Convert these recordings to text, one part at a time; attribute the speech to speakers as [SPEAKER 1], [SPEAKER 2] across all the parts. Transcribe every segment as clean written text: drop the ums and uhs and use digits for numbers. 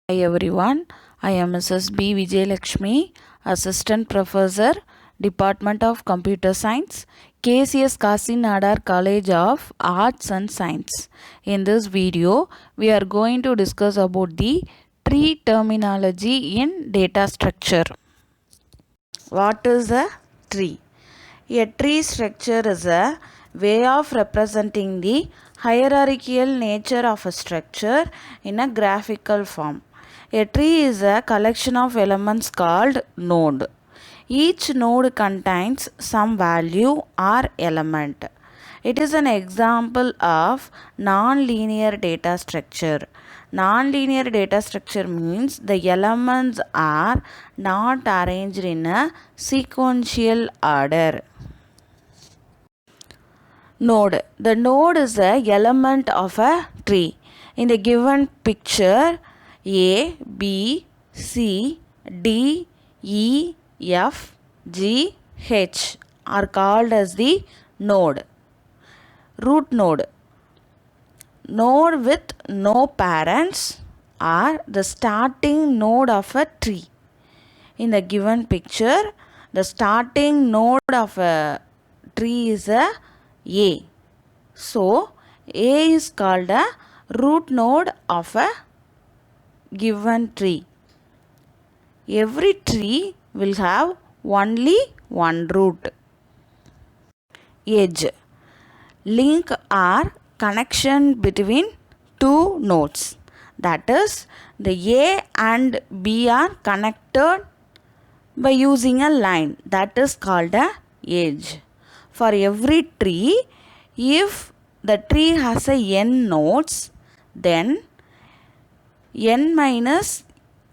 [SPEAKER 1] Hi everyone, I am Mrs. B. Vijayalakshmi, Assistant Professor, Department of Computer Science, KCS Kasi Nadar College of Arts and Science. In this video, we are going to discuss about the tree terminology in data structure. What is a tree? A tree structure is a way of representing the hierarchical nature of a structure in a graphical form. A tree is a collection of elements called node. Each node contains some value or element. It is an example of non-linear data structure. Non-linear data structure means the elements are not arranged in a sequential order. Node. The node is a element of a tree. In the given picture, A, B, C, D, E, F, G, H are called as the node. Root node. Node with no parents are the starting node of a tree. In the given picture, the starting node of a tree is a A. So, A is called a root node of a given tree. Every tree will have only one root. Edge. Link or connection between two nodes. That is, the A and B are connected by using a line. That is called a edge. For every tree, if the tree has a n nodes, then n minus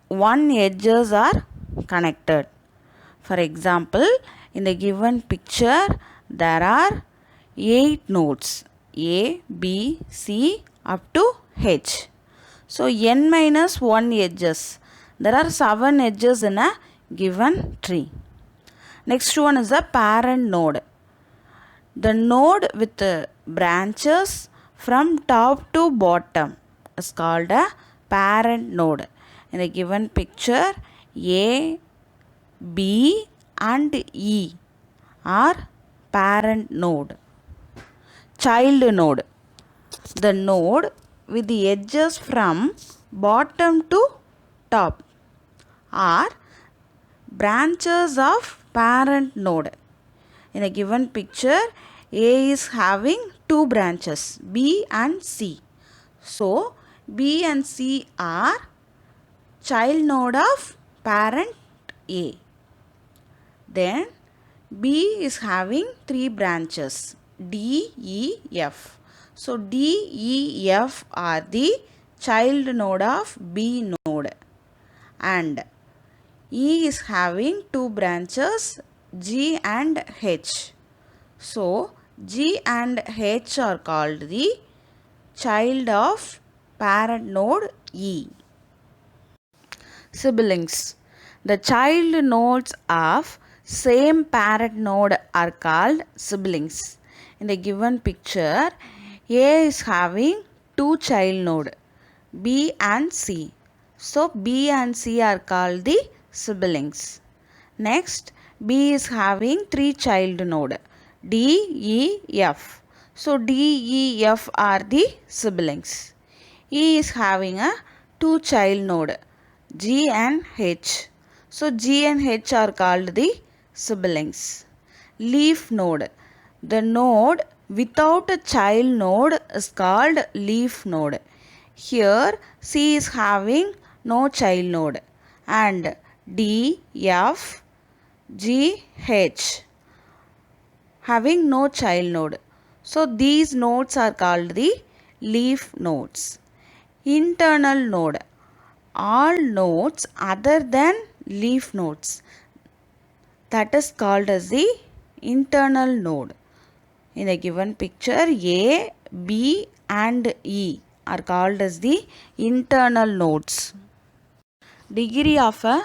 [SPEAKER 1] 1 edges are connected. For example, in the given picture, there are 8 nodes A, B, C up to H. So, n minus 1 edges. There are 7 edges in a given tree. Next one is a parent node. The node with branches from top to bottom is called a parent node. In the given picture, A, B and E are parent node. Child node. The node with the edges from bottom to top are branches of parent node. In a given picture, A is having two branches, B and C. So, B and C are child node of parent A. Then, B is having three branches, D, E, F. So, D, E, F are the child node of B node. And E is having two branches, G and H. So, G and H are called the child of parent node E. Siblings. The child nodes of same parent node are called siblings. In the given picture, A is having two child nodes, B and C. So, B and C are called the siblings. Next, B is having three child nodes, D, E, F. So, D, E, F are the siblings. E is having a two child node, G and H. So, G and H are called the siblings. Leaf node. The node without a child node is called leaf node. Here, C is having no child node and D, F, G, H having no child node. So, these nodes are called the leaf nodes. Internal node. All nodes other than leaf nodes, that is called as the internal node. In the given picture, A, B and E are called as the internal nodes. Degree of a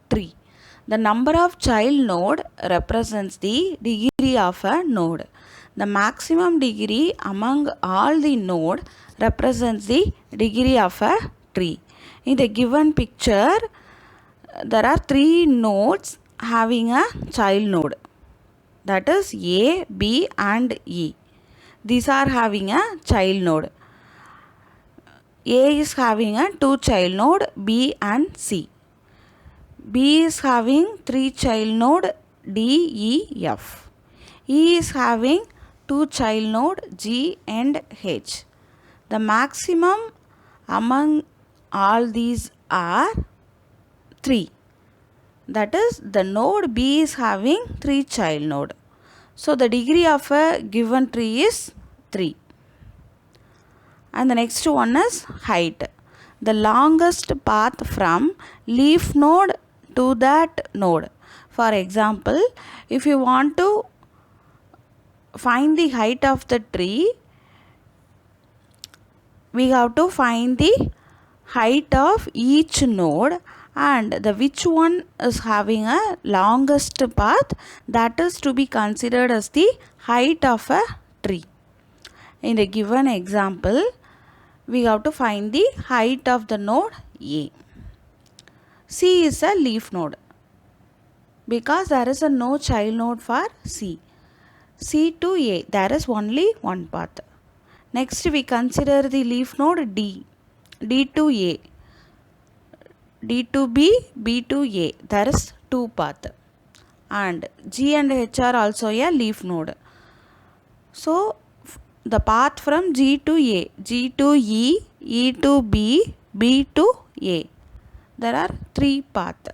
[SPEAKER 1] tree. The number of child node represents the degree of a node. The maximum degree among all the node represents the degree of a tree. In the given picture, there are 3 nodes having a child node. That is A, B and E. These are having a child node. A is having a 2 child node, B and C. B is having 3 child node, D, E, F. E is having 2 child node, G and H. The maximum among all these are 3. That is, the node B is having 3 child node. So the degree of a given tree is 3. And the next one is height. The longest path from leaf node to that node. For example, if you want to find the height of the tree, we have to find the height of each node and the which one is having a longest path, that is to be considered as the height of a tree. In the given example, we have to find the height of the node A. C is a leaf node because there is a no child node for C. C to A, there is only one path. Next we consider the leaf node D. D to A. D to B, B to A, there is 2 path. And G and H are also a leaf node. So the path from G to A, G to E, E to B, B to A. There are 3 paths.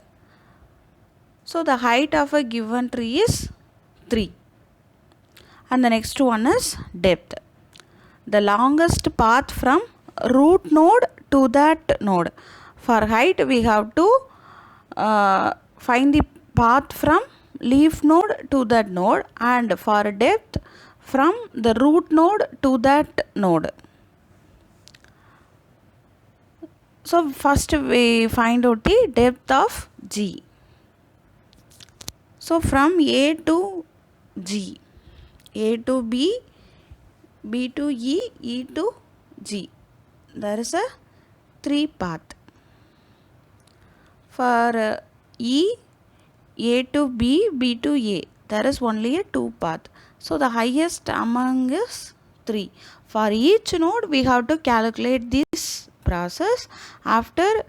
[SPEAKER 1] So the height of a given tree is 3. And the next one is depth. The longest path from root node to that node. For height, we have to find the path from leaf node to that node, and for depth, from the root node to that node. So first we find out the depth of G. So from A to G, A to B, B to E, E to G, there is a 3 path. For E, A to B, B to A, there is only a 2 path. So the highest among is 3. For each node, we have to calculate this process. After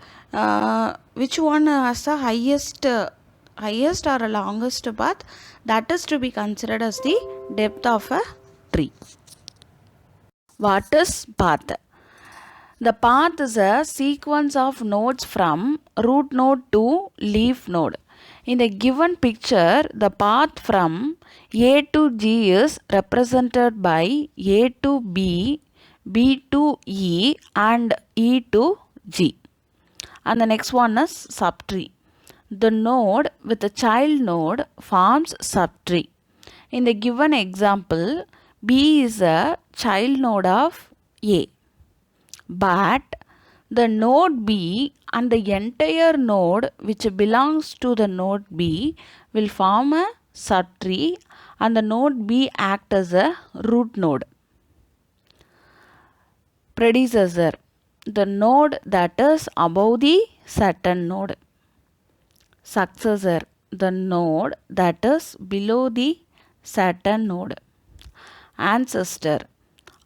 [SPEAKER 1] which one has the highest or longest path, that is to be considered as the depth of a tree. What is path? The path is a sequence of nodes from root node to leaf node. In the given picture, the path from A to G is represented by A to B, B to E and E to G. And the next one is subtree. The node with a child node forms subtree. In the given example, B is a child node of A. But the node B and the entire node which belongs to the node B will form a subtree, and the node B acts as a root node. Predecessor, the node that is above the certain node. Successor, the node that is below the certain node. Ancestor,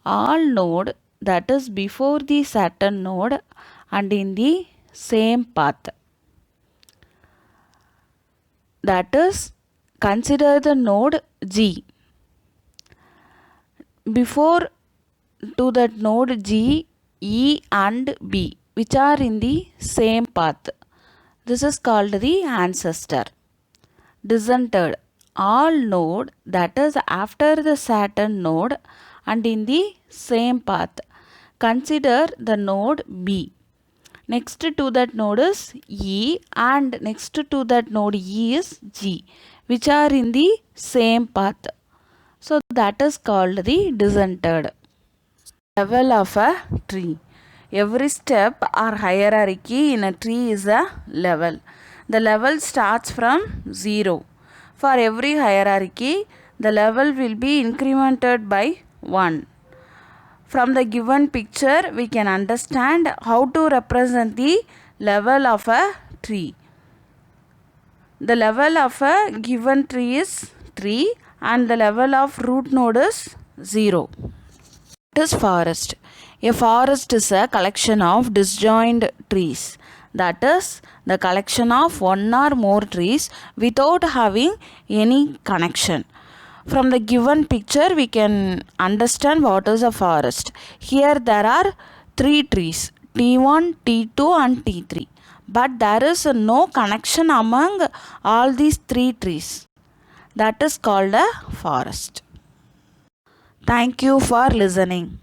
[SPEAKER 1] all node that is before the certain node and in the same path. That is, consider the node G. Before to that node G, E and B, which are in the same path. This is called the ancestor. Descended, all node that is after the certain node and in the same path. Consider the node B. Next to that node is E and next to that node E is G, which are in the same path. So that is called the descended. Level of a tree. Every step or hierarchy in a tree is a level. The level starts from 0. For every hierarchy, the level will be incremented by 1. From the given picture, we can understand how to represent the level of a tree. The level of a given tree is 3 and the level of root node is 0. What is forest? A forest is a collection of disjoint trees. That is the collection of one or more trees without having any connection. From the given picture we can understand what is a forest. Here there are 3 trees, T1, T2 and T3. But there is no connection among all these 3 trees. That is called a forest. Thank you for listening.